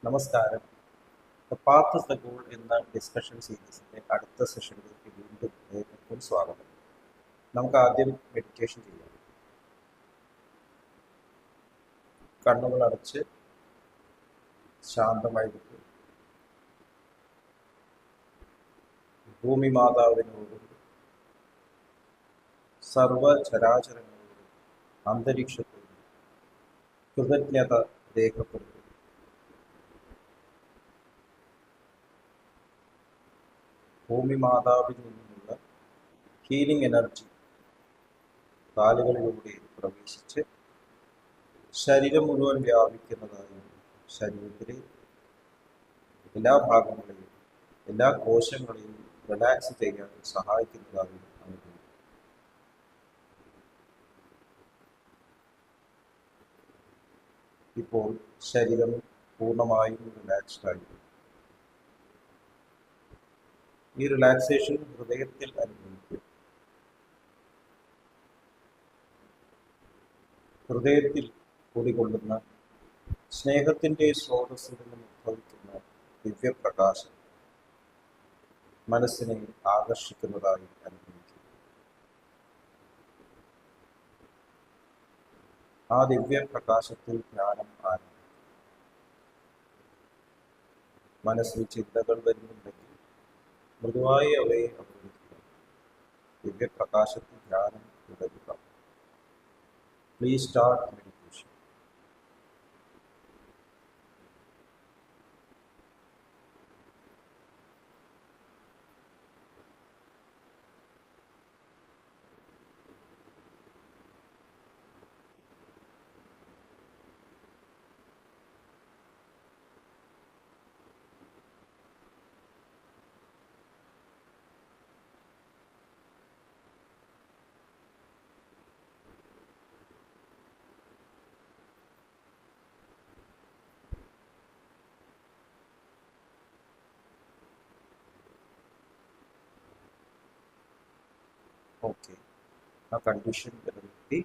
നമസ്കാരം. The path is the goal എന്ന discussion സീരീസിൻ്റെ അടുത്ത സെഷനിലേക്ക് വീണ്ടും ഏവർക്കും സ്വാഗതം. നമുക്ക് ആദ്യം മെഡിറ്റേഷൻ ചെയ്യാം. കണ്ണുകൾ അടച്ച് ശാന്തമായിരിക്കും. ഭൂമി മാതാവിനോടും സർവചരാചരങ്ങളോടും അന്തരീക്ഷത്തോടും കൃതജ്ഞത രേഖപ്പെടുത്തും. ഭൂമി മാതാവിൽ നിന്നുള്ള ഹീലിംഗ് എനർജി കാലുകളിലൂടെ പ്രവേശിച്ച് ശരീരം മുഴുവൻ വ്യാപിക്കുന്നതായും ശരീരത്തിലെ എല്ലാ ഭാഗങ്ങളെയും എല്ലാ കോശങ്ങളെയും റിലാക്സ് ചെയ്യാൻ സഹായിക്കുന്നതായും അനുഭവം. ഇപ്പോൾ ശരീരം പൂർണ്ണമായും റിലാക്സ്ഡ് ആയി. ഈ റിലാക്സേഷൻ ഹൃദയത്തിൽ അനുഭവിക്കും. ഹൃദയത്തിൽ കുടികൊള്ളുന്ന സ്നേഹത്തിൻ്റെ സ്രോതസ്സിൽ നിന്നും ഉദ്ഭവിക്കുന്ന ദിവ്യപ്രകാശം മനസ്സിനെ ആകർഷിക്കുന്നതായി അനുഭവിക്കും. ആ ദിവ്യപ്രകാശത്തിൽ ജ്ഞാനം ആരംഭിക്കും. മനസ്സിൽ ചിന്തകൾ വരുന്നുണ്ടെങ്കിൽ മൃദുവായി അവയെ അവതരിക്കുക. ദിവ്യപ്രകാശത്തിൽ ധ്യാനം തുടരുക. Please start meditation. ഓക്കെ, ആ കണ്ടീഷൻ നിലനിർത്തി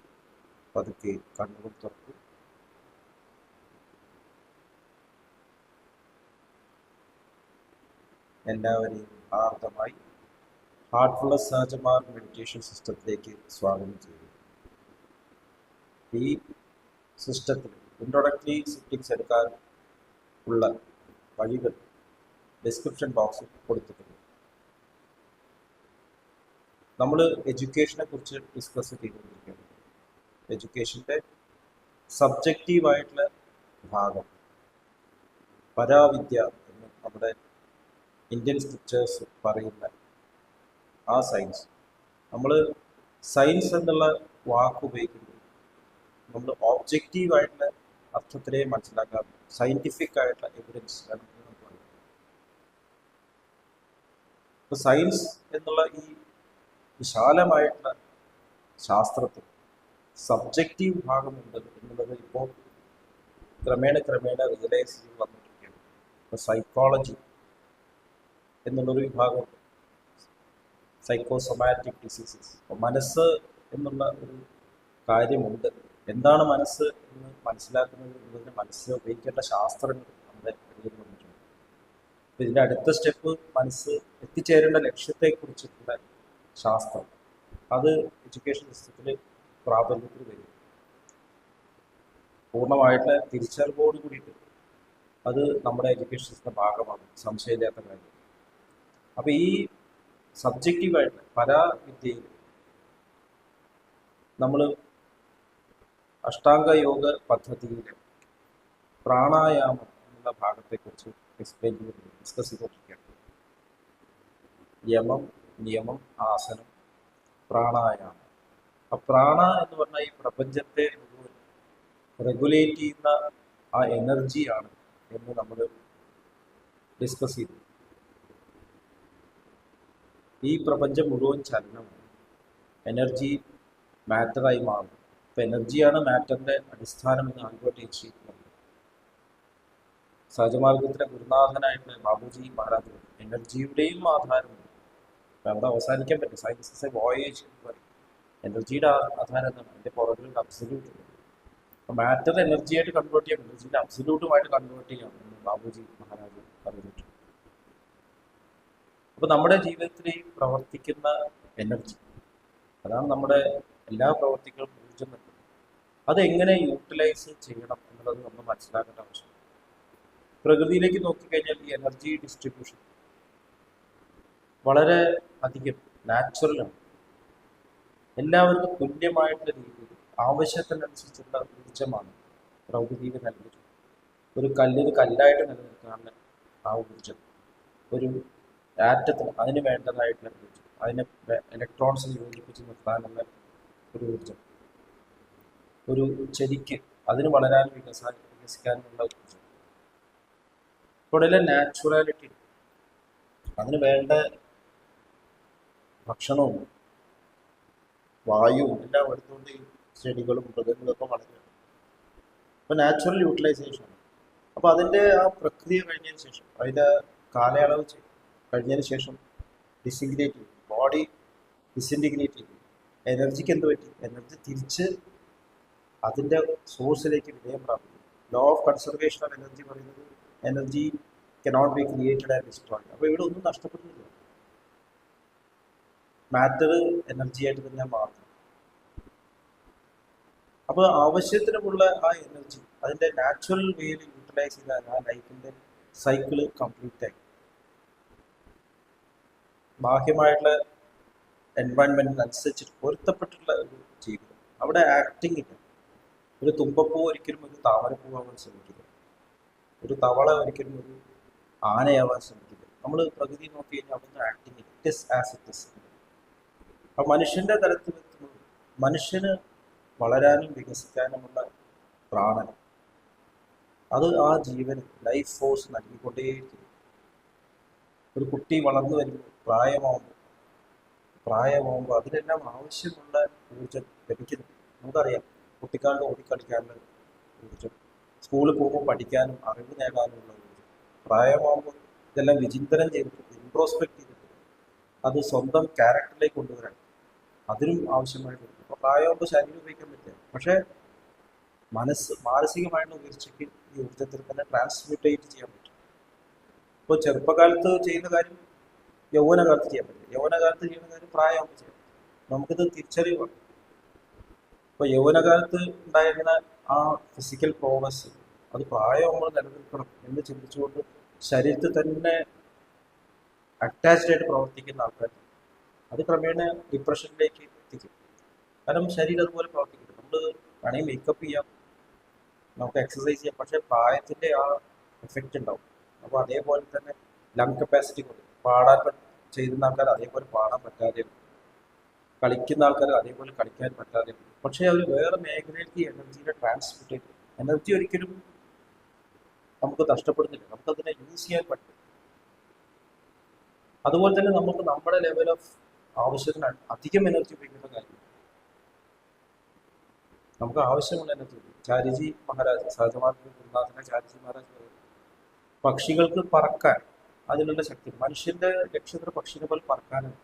പതുക്കെ കണ്ണുകൾ തുറക്കും. എല്ലാവരെയും ആർദ്രമായി ഹാർട്ട്ഫുള്ളസ് സഹജമാർ മെഡിറ്റേഷൻ സിസ്റ്റത്തിലേക്ക് സ്വാഗതം ചെയ്യുന്നു. ഈ സിസ്റ്റത്തിൽ ഇൻട്രോഡക്ടറി സിറ്റിംഗ്സ് എടുക്കാൻ ഉള്ള വഴികൾ ഡിസ്ക്രിപ്ഷൻ ബോക്സിൽ കൊടുത്തിട്ടുണ്ട്. നമ്മൾ എഡ്യൂക്കേഷനെ കുറിച്ച് ഡിസ്കസ് ചെയ്തുകൊണ്ടിരിക്കുകയാണ്. എഡ്യൂക്കേഷൻ്റെ സബ്ജക്റ്റീവായിട്ടുള്ള ഭാഗം പരാവിദ്യ എന്ന് നമ്മുടെ ഇന്ത്യൻ സ്ക്രിപ്റ്റേഴ്സ് പറയുന്ന ആ സയൻസ്, നമ്മൾ സയൻസ് എന്നുള്ള വാക്ക് ഉപയോഗിക്കുമ്പോൾ നമ്മൾ ഓബ്ജക്റ്റീവായിട്ടുള്ള അർത്ഥത്തിലേ മനസ്സിലാക്കാൻ സയൻറ്റിഫിക് ആയിട്ടുള്ള എവിഡൻസ് വേണം എന്ന് നമുക്ക് പറയാം. ഇപ്പോൾ സയൻസ് എന്നുള്ള ഈ വിശാലമായിട്ടുള്ള ശാസ്ത്രത്തിൽ സബ്ജക്റ്റീവ് ഭാഗമുണ്ട് എന്നുള്ളത് ഇപ്പോൾ ക്രമേണ റിയലൈസ് ചെയ്ത് വന്നിരിക്കുകയാണ്. ഇപ്പോൾ സൈക്കോളജി എന്നുള്ളൊരു വിഭാഗമുണ്ട്, സൈക്കോസൊമാറ്റിക് ഡിസീസസ്. അപ്പോൾ മനസ്സ് എന്നുള്ള ഒരു കാര്യമുണ്ട്. എന്താണ് മനസ്സ് എന്ന് മനസ്സിലാക്കുന്നത് എന്നതിന് മനസ്സ് ഉപയോഗിക്കേണ്ട ശാസ്ത്രങ്ങൾ നമ്മുടെ ഇടയിൽ വന്നിട്ടുണ്ട്. അപ്പോൾ ഇതിൻ്റെ അടുത്ത സ്റ്റെപ്പ് മനസ്സ് എത്തിച്ചേരേണ്ട ലക്ഷ്യത്തെക്കുറിച്ചിട്ടുള്ള ശാസ്ത്രം, അത് എഡ്യൂക്കേഷൻ സിസ്റ്റത്തിൽ പ്രാബല്യത്തിൽ വരും. പൂർണ്ണമായിട്ടുള്ള തിരിച്ചറിവോട് കൂടിയിട്ട് അത് നമ്മുടെ എഡ്യൂക്കേഷൻ സിസ്റ്റത്തിൻ്റെ ഭാഗമാണ്, സംശയമില്ലാത്ത കാര്യം. അപ്പോൾ ഈ സബ്ജക്റ്റീവായിട്ടുള്ള പരാവിദ്യയിൽ നമ്മൾ അഷ്ടാംഗ യോഗ പദ്ധതിയിൽ പ്രാണായാമം എന്നുള്ള ഭാഗത്തെക്കുറിച്ച് ഡിസ്കസ് ചെയ്തുകൊണ്ടിരിക്കുകയാണ്. യമം, നിയമം, ആസനം, പ്രാണായാമം. ആ പ്രാണ എന്ന് പറഞ്ഞാൽ ഈ പ്രപഞ്ചത്തെ മുഴുവൻ റെഗുലേറ്റ് ചെയ്യുന്ന ആ എനർജിയാണ് എന്ന് നമ്മൾ ഡിസ്കസ് ചെയ്തു. ഈ പ്രപഞ്ചം മുഴുവൻ ചലനമാണ്. എനർജി മാറ്ററായി മാറും. ഇപ്പം എനർജിയാണ് മാറ്ററിൻ്റെ അടിസ്ഥാനം എന്ന് ആൽബർട്ട് ഐൻസ്റ്റീൻ പറഞ്ഞു. സഹജമാർഗത്തിലെ ഗുരുനാഥനായിട്ടുള്ള ബാബുജി മഹാരാജ് എനർജിയുടെയും ആധാരമുണ്ട്. അവിടെ അവസാനിക്കാൻ പറ്റും. സയൻസ് ഇസ് എ വോയേജ് എന്ന് പറയും. എനർജിയുടെ ആധാരം എന്താണ്? അതിൻ്റെ പുറകിൽ അബ്സല്യൂട്ട് ഉണ്ട്. മാറ്റർ എനർജിയായിട്ട് കൺവേർട്ട് ചെയ്യാം, എനർജിനെ അബ്സല്യൂട്ടുമായിട്ട് കൺവേർട്ട് ചെയ്യാം എന്ന് ബാബുജി മഹാരാജ് പറഞ്ഞിട്ടുണ്ട്. അപ്പൊ നമ്മുടെ ജീവിതത്തിൽ ഈ പ്രവർത്തിക്കുന്ന എനർജി, അതാണ് നമ്മുടെ എല്ലാ പ്രവർത്തികൾക്കും ഊർജ്ജം നൽകുന്നത്. അതെങ്ങനെ യൂട്ടിലൈസ് ചെയ്യണം എന്നുള്ളത് നമ്മൾ മനസ്സിലാക്കേണ്ട ആവശ്യം. പ്രകൃതിയിലേക്ക് നോക്കിക്കഴിഞ്ഞാൽ ഈ എനർജി ഡിസ്ട്രിബ്യൂഷൻ വളരെ അധികം നാച്ചുറലാണ്. എല്ലാവർക്കും തുല്യമായിട്ടുള്ള രീതിയിൽ ആവശ്യത്തിനനുസരിച്ചുള്ള ഊർജ്ജമാണ് പ്രകൃതിയിൽ നൽകിയിട്ടുള്ളത്. ഒരു കല്ലിന് കല്ലായിട്ട് നിലനിൽക്കാനുള്ള ആ ഊർജ്ജം, ഒരു ആറ്റത്തിന് അതിന് വേണ്ടതായിട്ടുള്ള ഊർജ്ജം, അതിനെ ഇലക്ട്രോൺസിന് യോജിപ്പിച്ച് നിർത്താനുള്ള ഒരു ഊർജ്ജം, ഒരു ചെടിക്ക് അതിന് വളരാനും വികസിക്കാനുമുള്ള ഊർജ്ജം. ഇവിടെ നാച്ചുറാലിറ്റി, അതിന് വേണ്ട ഭക്ഷണവും വായുവും എല്ലാം എടുത്തുകൊണ്ട് ഈ ചെടികളും മൃഗങ്ങളൊക്കെ വളരുകയാണ്. അപ്പോൾ നാച്ചുറൽ യൂട്ടിലൈസേഷൻ. അപ്പോൾ അതിൻ്റെ ആ പ്രക്രിയ കഴിഞ്ഞതിന് ശേഷം, അതിൻ്റെ കാലയളവ് കഴിഞ്ഞതിന് ശേഷം ഡിസിൻറ്റിഗ്രേറ്റ് ചെയ്യും, ബോഡി ഡിസിൻറ്റിഗ്രേറ്റ് ചെയ്യും. എനർജിക്ക് എന്ത് പറ്റി? എനർജി തിരിച്ച് അതിൻ്റെ സോഴ്സിലേക്ക് വിജയം പ്രാപിക്കും. Law of conservation of energy പറയുന്നത് energy cannot be created and destroyed. അപ്പോൾ ഇവിടെ ഒന്നും നഷ്ടപ്പെടുന്നില്ല, മാറ്റർ എനർജിയായിട്ട് തന്നെ മാറും. അപ്പോൾ ആവശ്യത്തിനുമുള്ള ആ എനർജി അതിൻ്റെ നാച്ചുറൽ വേയിൽ യൂട്ടിലൈസ് ചെയ്താൽ ആ ലൈഫിൻ്റെ സൈക്കിള് കംപ്ലീറ്റ് ആയി. ബാഹ്യമായിട്ടുള്ള എൻവയൺമെൻറ്റിനനുസരിച്ച് പൊരുത്തപ്പെട്ടുള്ള ഒരു ജീവിതം. അവിടെ ആക്ടിങ് ഇല്ല. ഒരു തുമ്പപ്പൂ ഒരിക്കലും ഒരു താമരപ്പൂവാകാൻ ശ്രമിക്കില്ല, ഒരു തവള ഒരിക്കലും ഒരു ആനയാവാൻ ശ്രമിക്കില്ല. നമ്മൾ പ്രകൃതി നോക്കി കഴിഞ്ഞാൽ അവിടുന്ന് ആക്ടിങ് ഇല്ല. It is as it is. അപ്പം മനുഷ്യൻ്റെ തലത്തിൽ എത്തുന്നത് മനുഷ്യന് വളരാനും വികസിക്കാനുമുള്ള പ്രാണൻ, അത് ആ ജീവന് ലൈഫ് ഫോഴ്സ് നൽകിക്കൊണ്ടേയിരിക്കും. ഒരു കുട്ടി വളർന്നു വരുമ്പോൾ പ്രായമാകുമ്പോൾ അതിനെല്ലാം ആവശ്യമുള്ള ഊർജം ലഭിക്കുന്നു. നമുക്കറിയാം, കുട്ടിക്കാലത്ത് ഓടിക്കളിക്കാനുള്ള ഊർജം, സ്കൂളിൽ പോകുമ്പോൾ പഠിക്കാനും അറിവ് നേടാനുമുള്ള ഊർജം. പ്രായമാകുമ്പോൾ ഇതെല്ലാം വിചിന്തനം ചെയ്തിട്ട് ഇൻട്രോസ്പെക്ട് ചെയ്തിട്ട് അത് സ്വന്തം ക്യാരക്ടറിലേക്ക് കൊണ്ടുവരാൻ അതിനും ആവശ്യമായിട്ട്. അപ്പോൾ പ്രായമാകുമ്പോൾ ശരീരം ഉപയോഗിക്കാൻ പറ്റില്ല, പക്ഷേ മാനസികമായിട്ടുള്ള ഉയർച്ചയ്ക്ക് ഈ ഊർജത്തിൽ തന്നെ ട്രാൻസ്മ്യൂട്ടേറ്റ് ചെയ്യാൻ പറ്റും. ഇപ്പോൾ ചെറുപ്പകാലത്ത് ചെയ്യുന്ന കാര്യം യൗവനകാലത്ത് ചെയ്യാൻ പറ്റില്ല, യൗവനകാലത്ത് ചെയ്യുന്ന കാര്യം പ്രായമാകുമ്പോൾ ചെയ്യാൻ പറ്റും. നമുക്കിത് തിരിച്ചറിവാണ്. ഇപ്പോൾ യൗവനകാലത്ത് ഉണ്ടായിരുന്ന ആ ഫിസിക്കൽ പ്രോഗ്രസ് അത് പ്രായമാകുമ്പോൾ നിലനിൽക്കണം എന്ന് ചിന്തിച്ചുകൊണ്ട് ശരീരത്തിൽ തന്നെ അറ്റാച്ച്ഡ് ആയിട്ട് പ്രവർത്തിക്കുന്ന ആൾക്കാർ അത് ക്രമേണ ഡിപ്രഷനിലേക്ക് എത്തിക്കും. കാരണം ശരീരം അതുപോലെ പ്രവർത്തിക്കും. നമ്മൾ വേണമെങ്കിൽ മേക്കപ്പ് ചെയ്യാം, നമുക്ക് എക്സസൈസ് ചെയ്യാം, പക്ഷേ പ്രായത്തിൻ്റെ ആ എഫക്റ്റ് ഉണ്ടാവും. അപ്പോൾ അതേപോലെ തന്നെ ലങ് കപ്പാസിറ്റി കുറയും. പാടാൻ ചെയ്യുന്ന ആൾക്കാർ അതേപോലെ പാടാൻ പറ്റാതെ, കളിക്കുന്ന ആൾക്കാർ അതേപോലെ കളിക്കാൻ പറ്റാതെ. പക്ഷേ അവർ വേറെ മേഖലയിലേക്ക് എനർജിയുടെ ട്രാൻസ്മിറ്റ് ചെയ്തു. എനർജി ഒരിക്കലും നമുക്ക് നഷ്ടപ്പെടുന്നില്ല, നമുക്കതിനെ യൂസ് ചെയ്യാൻ പറ്റും. അതുപോലെ തന്നെ നമുക്ക് നമ്മുടെ ലെവൽ ഓഫ് ആവശ്യത്തിന് അധികം എനർജി ഉപയോഗിക്കേണ്ട കാര്യം, നമുക്ക് ആവശ്യമുള്ള എനർജി. ചാരിജി മഹാരാജ്, സഹജമാർഗ ഗുരുനാഥനെ ചാരിജി മഹാരാജ് പറയുന്നത് പക്ഷികൾക്ക് പറക്കാൻ അതിനുള്ള ശക്തി. മനുഷ്യന്റെ ലക്ഷ്യത്തിന് പക്ഷിനെ പോലെ പറക്കാനാണ്,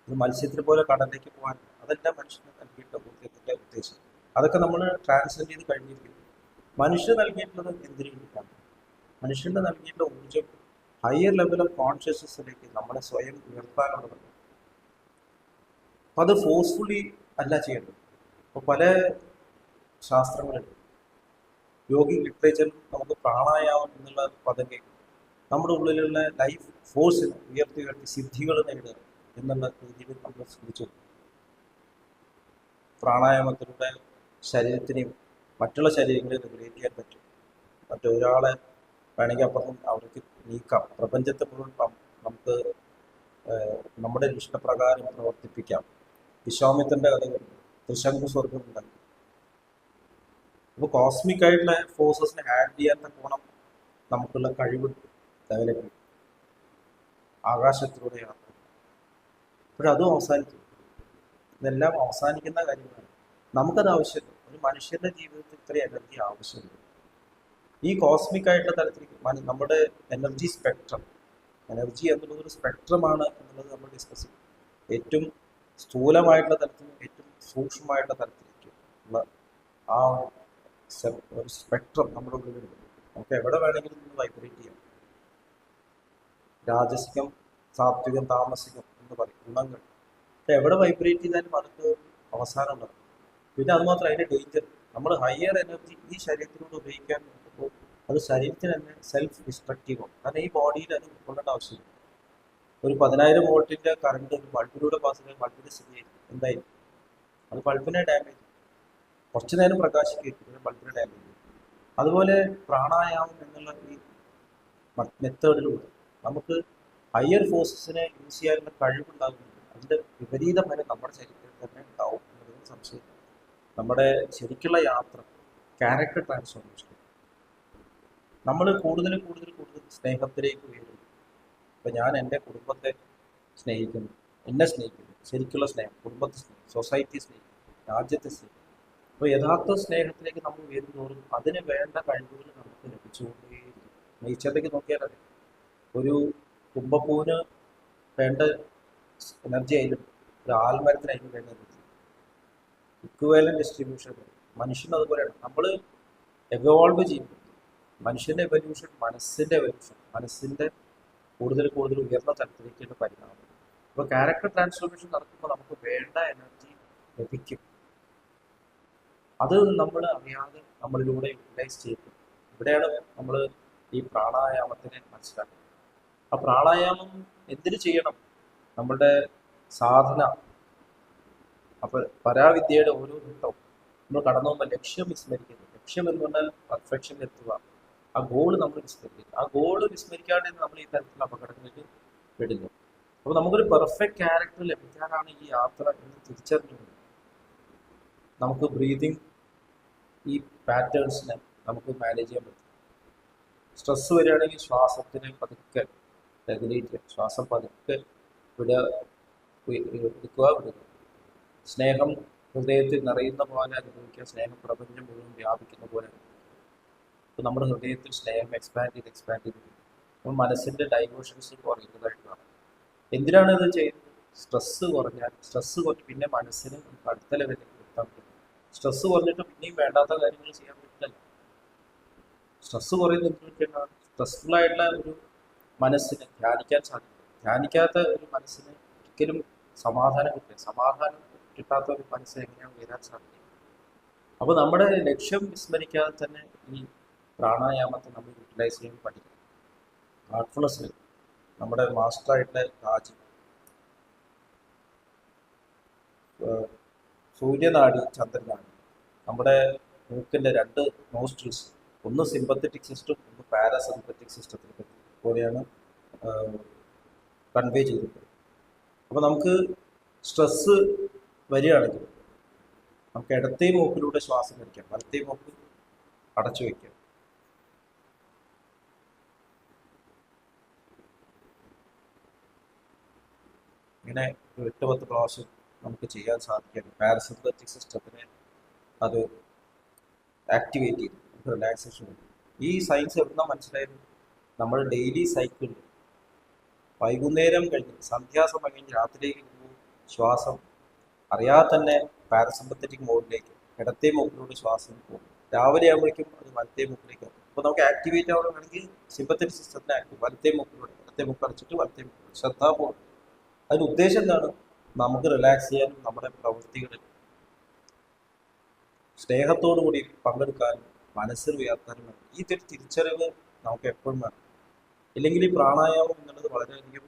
ഒരു മത്സ്യത്തിനെ പോലെ കടലിലേക്ക് പോകാൻ. അതെല്ലാം മനുഷ്യന് നൽകിയിട്ടുള്ള ഊർജ്ജത്തിന്റെ ഉദ്ദേശം. അതൊക്കെ നമ്മൾ ട്രാൻസ്ജെൻഡ് ചെയ്ത് കഴിഞ്ഞിരിക്കുന്നു. മനുഷ്യന് നൽകിയിട്ടുള്ളത് എന്തിനു വേണ്ടിയിട്ടാണ്? മനുഷ്യന് നൽകിയിട്ടുള്ള ഊർജ്ജം ഹയർ ലെവൽ ഓഫ് കോൺഷ്യസ്നസ്സിലേക്ക് നമ്മളെ സ്വയം ഉയർത്താനുള്ളതാണ്. അപ്പം അത് ഫോഴ്സ്ഫുള്ളി അല്ല ചെയ്യേണ്ടത്. അപ്പോൾ പല ശാസ്ത്രങ്ങളുണ്ട്, യോഗിക് ലിറ്ററേച്ചറിൽ നമുക്ക് പ്രാണായാമം എന്നുള്ള പദം കേൾക്കും. നമ്മുടെ ഉള്ളിലുള്ള ലൈഫ് ഫോഴ്സിനെ ഉയർത്തി സിദ്ധികൾ നേടുക എന്നുള്ള രീതിയിൽ നമ്മൾ ശ്രദ്ധിച്ചു. പ്രാണായാമത്തിലൂടെ ശരീരത്തിനെയും മറ്റുള്ള ശരീരങ്ങളെ റെഗുലേറ്റ് ചെയ്യാൻ പറ്റും. മറ്റൊരാളെ വേണമെങ്കിൽ അപ്പുറം അവർക്ക് നീക്കാം. പ്രപഞ്ചത്തെ മുഴുവൻ നമുക്ക് നമ്മുടെ ഇഷ്ടപ്രകാരം പ്രവർത്തിപ്പിക്കാം. വിശ്വാമിത്രൻ്റെ കഥകൾ ത്രിശങ്കു സ്വർഗം ഉണ്ടാക്കി. അപ്പോൾ കോസ്മിക് ആയിട്ടുള്ള ഫോഴ്സസിനെ ഹാൻഡിൽ ചെയ്യാൻ ഗുണം നമുക്കുള്ള കഴിവ് ഡെവലപ്പ് ചെയ്യും. ആകാശത്തിലൂടെ യാത്ര, അപ്പോഴതും അവസാനിക്കും. ഇതെല്ലാം അവസാനിക്കുന്ന കാര്യങ്ങളാണ്. നമുക്കത് ആവശ്യമില്ല. ഒരു മനുഷ്യന്റെ ജീവിതത്തിൽ ഇത്രയും എനർജി ആവശ്യമുണ്ട്. ഈ കോസ്മിക് ആയിട്ടുള്ള തലത്തിലേക്ക് നമ്മുടെ എനർജി സ്പെക്ട്രം, എനർജി എന്നുള്ളത് ഒരു സ്പെക്ട്രമാണ് എന്നുള്ളത് നമ്മൾ ഡിസ്കസ് ചെയ്യും. ഏറ്റവും സ്ഥൂലമായിട്ടുള്ള തലത്തിലും ഏറ്റവും സൂക്ഷ്മമായിട്ടുള്ള തലത്തിലേക്ക് ഉള്ള ആ ഒരു സ്പെക്ട്രം നമ്മുടെ ഉള്ളിലുണ്ട്. നമുക്ക് എവിടെ വേണമെങ്കിലും നിന്ന് വൈബ്രേറ്റ് ചെയ്യാം. രാജസികം, സാത്വികം, താമസികം എന്ന് പറയും ഗുണങ്ങൾ. പക്ഷെ എവിടെ വൈബ്രേറ്റ് ചെയ്താലും അതൊക്കെ അവസാനം ഉണ്ടാകും. പിന്നെ അത് മാത്രം അതിൻ്റെ ഡേഞ്ചർ, നമ്മൾ ഹയർ എനർജി ഈ ശരീരത്തിലൂടെ ഉപയോഗിക്കാൻ നോക്കുമ്പോൾ അത് ശരീരത്തിന് തന്നെ സെൽഫ് ഡിസ്ട്രക്റ്റീവ് ആവും. കാരണം ഈ ബോഡിയിൽ അത് ഉൾക്കൊള്ളേണ്ട ആവശ്യമില്ല. ഒരു 10,000 വോൾട്ടിൻ്റെ കറണ്ട് ഒരു ബൾബിലൂടെ പാസ് ചെയ്താൽ ബൾബിൻ്റെ സ്ഥിതി എന്തായിരിക്കും? അത് ബൾബിനെ ഡാമേജ് ചെയ്യും. കുറച്ചു നേരം പ്രകാശിക്കും, ബൾബിനെ ഡാമേജ് ചെയ്യും. അതുപോലെ പ്രാണായാമം എന്നുള്ള ഈ മെത്തേഡിലൂടെ നമുക്ക് ഹയർ ഫോഴ്സസിനെ യൂസ് ചെയ്യാനുള്ള കഴിവുണ്ടാകുന്നുണ്ട്. അതിൻ്റെ വിപരീത ഫലം നമ്മുടെ ശരീരത്തിൽ തന്നെ ഉണ്ടാവും എന്നതിന് സംശയമില്ല. നമ്മുടെ ശരിക്കുള്ള യാത്ര ക്യാരക്ടർ ട്രാൻസ്ഫോർമേഷൻ, നമ്മൾ കൂടുതൽ കൂടുതൽ കൂടുതൽ സ്നേഹത്തിലേക്ക് ഉയരുന്നു. ഇപ്പം ഞാൻ എൻ്റെ കുടുംബത്തെ സ്നേഹിക്കുന്നു, എന്നെ സ്നേഹിക്കുന്നു, ശരിക്കുള്ള സ്നേഹം, കുടുംബത്തെ സ്നേഹിക്കും, സൊസൈറ്റി സ്നേഹിക്കും, രാജ്യത്തെ സ്നേഹിക്കും. അപ്പോൾ യഥാർത്ഥ സ്നേഹത്തിലേക്ക് നമ്മൾ ഉയരുന്നതോറും അതിന് വേണ്ട കഴിവുകൾ നമുക്ക് ലഭിച്ചുകൊണ്ടേയിരിക്കും. നേച്ചറിലേക്ക് നോക്കിയാൽ അറിയാം, ഒരു തുമ്പപ്പൂവിന് വേണ്ട എനർജി അതിലുണ്ട്, ഒരു ആൽമരത്തിന് അതിന് വേണ്ട എനർജി. ഇക്വേലൻ ഡിസ്ട്രിബ്യൂഷൻ മനുഷ്യന് അതുപോലെയാണ്. നമ്മൾ എവോൾവ് ചെയ്യുമ്പോൾ മനുഷ്യൻ്റെ എവല്യൂഷൻ, മനസ്സിൻ്റെ എവല്യൂഷൻ, മനസ്സിൻ്റെ കൂടുതൽ കൂടുതൽ ഉയർന്ന തലത്തിലേക്കുള്ള പരിണാമം. അപ്പോൾ ക്യാരക്ടർ ട്രാൻസ്ഫോർമേഷൻ നടക്കുമ്പോൾ നമുക്ക് വേണ്ട എനർജി ലഭിക്കും. അത് നമ്മൾ അറിയാതെ നമ്മളിലൂടെ യൂട്ടിലൈസ് ചെയ്യും. ഇവിടെയാണ് നമ്മൾ ഈ പ്രാണായാമത്തിനെ മനസ്സിലാക്കുന്നത്. ആ പ്രാണായാമം എന്തിനു ചെയ്യണം? നമ്മളുടെ സാധന. അപ്പോൾ പരാവിദ്യയുടെ ഓരോ ഘട്ടവും നമ്മൾ കടന്നു പോകുമ്പോൾ ലക്ഷ്യം വിസ്മരിക്കുന്നു. ലക്ഷ്യം എന്ന് പറഞ്ഞാൽ പെർഫെക്ഷൻ എത്തുക. ആ ഗോള് നമ്മൾ വിസ്മരിക്കുന്നു. ആ ഗോള് വിസ്മരിക്കാതെ നമ്മൾ ഈ തരത്തിലുള്ള അപകടങ്ങളിലേക്ക് പെടുന്നു. അപ്പോൾ നമുക്കൊരു പെർഫെക്റ്റ് ക്യാരക്ടർ ലഭിക്കാനാണ് ഈ യാത്ര എന്ന് തിരിച്ചറിഞ്ഞുകൊണ്ട് നമുക്ക് ബ്രീതിങ് ഈ പാറ്റേൺസിനെ നമുക്ക് മാനേജ് ചെയ്യാൻ പറ്റും. സ്ട്രെസ് വരികയാണെങ്കിൽ ശ്വാസത്തിന് പതുക്കെ റെഗുലേറ്റ് ചെയ്യുക, ശ്വാസം പതുക്കെ വിടുക, എടുക്കുക, വിടുക. സ്നേഹം ഹൃദയത്തിൽ നിറയുന്ന പോലെ അനുഭവിക്കുക, സ്നേഹം പ്രപഞ്ചം മുഴുവൻ വ്യാപിക്കുന്ന പോലെ. അപ്പോൾ നമ്മുടെ ഹൃദയത്തിൽ സ്നേഹം എക്സ്പാൻഡ് ചെയ്ത് അപ്പോൾ മനസ്സിൻ്റെ ഡൈവേർഷൻസ് കുറയുന്നതായിട്ട് കാണാം. എന്തിനാണ് ഇത് ചെയ്യുന്നത്? സ്ട്രെസ്സ് കുറഞ്ഞാൽ, സ്ട്രെസ്സ് കുറഞ്ഞ് പിന്നെ മനസ്സിന് അടുത്ത ലെവലിലേക്ക് എത്താൻ പറ്റും. സ്ട്രെസ്സ് കുറഞ്ഞിട്ട് പിന്നെയും വേണ്ടാത്ത കാര്യങ്ങൾ ചെയ്യാൻ പറ്റില്ല. സ്ട്രെസ്സ് കുറയുന്ന സ്ട്രെസ്ഫുൾ ആയിട്ടുള്ള ഒരു മനസ്സിന് ധ്യാനിക്കാൻ സാധിക്കും. ധ്യാനിക്കാത്ത ഒരു മനസ്സിന് ഒരിക്കലും സമാധാനം കിട്ടില്ല. സമാധാനം കിട്ടാത്ത ഒരു മനസ്സിന് എങ്ങനെയാണ് ഉയരാൻ സാധിക്കും? അപ്പോൾ നമ്മുടെ ലക്ഷ്യം വിസ്മരിക്കാതെ തന്നെ ഈ പ്രാണായാമത്തെ നമ്മൾ യൂട്ടിലൈസ് ചെയ്യാൻ പഠിക്കും. ഹാർട്ട്ഫുൾനെസ്സിൽ നമ്മുടെ മാസ്റ്ററായിട്ടുള്ള രാജി, സൂര്യനാടി, ചന്ദ്രനാടി, നമ്മുടെ മൂക്കിൻ്റെ 2 നോസ്ട്രിൽസ്, ഒന്ന് സിമ്പത്തറ്റിക് സിസ്റ്റം, ഒന്ന് പാരാസിമ്പത്തറ്റിക് സിസ്റ്റത്തിനെ പോലെയാണ് കൺവേ ചെയ്തിട്ടുള്ളത്. അപ്പോൾ നമുക്ക് സ്ട്രെസ്സ് വരികയാണെങ്കിൽ നമുക്ക് ഇടത്തേ മൂക്കിലൂടെ ശ്വാസം വലിക്കാം, വലത്തേ മൂക്ക് അടച്ചു വയ്ക്കാം. ഇങ്ങനെ 8-10 പ്രാവശ്യം നമുക്ക് ചെയ്യാൻ സാധിക്കും. പാരസിമ്പത്തറ്റിക് സിസ്റ്റത്തിനെ അത് ആക്ടിവേറ്റ് ചെയ്യും, നമുക്ക് റിലാക്സേഷൻ കിട്ടും. ഈ സയൻസ് എവിടുന്ന മനസ്സിലായത്? നമ്മൾ ഡെയിലി സൈക്കിളിൽ വൈകുന്നേരം കഴിഞ്ഞ് സന്ധ്യാസമയം കഴിഞ്ഞ് രാത്രിയിലേക്ക് പോകുമ്പോൾ ശ്വാസം അറിയാതെ തന്നെ പാരസിമ്പത്തറ്റിക് മോഡിലേക്ക് ഇടത്തേ മൂക്കിലൂടെ ശ്വാസം പോകും. രാവിലെ ആകുമ്പോഴേക്കും അത് വലത്തേ മൂക്കിലേക്ക് പോകും. അപ്പോൾ നമുക്ക് ആക്ടിവേറ്റ് ആവണമെങ്കിൽ സിമ്പത്തറ്റിക് സിസ്റ്റത്തിനെ ആക്റ്റീവ് വലത്തേ മൂക്കിലൂടെ, ഇടത്തേ മൂക്ക് അടച്ചിട്ട് വലത്തേ മൂക്കിലൂടെ ശ്രദ്ധാപൂർവ്വം. അതിൻ്റെ ഉദ്ദേശം എന്താണ്? നമുക്ക് റിലാക്സ് ചെയ്യാനും നമ്മുടെ പ്രവൃത്തികളിൽ സ്നേഹത്തോടു കൂടി പങ്കെടുക്കാനും മനസ്സിൽ ഉയർത്താനും വേണം. ഈ തിരിച്ചറിവ് നമുക്ക് എപ്പോഴും വേണം. ഇല്ലെങ്കിൽ ഈ പ്രാണായാമം എന്നുള്ളത് വളരെയധികം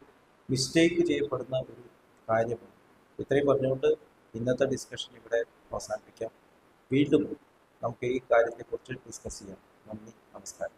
മിസ്റ്റേക്ക് ചെയ്യപ്പെടുന്ന ഒരു കാര്യമാണ്. ഇത്രയും പറഞ്ഞുകൊണ്ട് ഇന്നത്തെ ഡിസ്കഷൻ ഇവിടെ അവസാനിപ്പിക്കാം. വീണ്ടും നമുക്ക് ഈ കാര്യത്തെക്കുറിച്ച് ഡിസ്കസ് ചെയ്യാം. നന്ദി, നമസ്കാരം.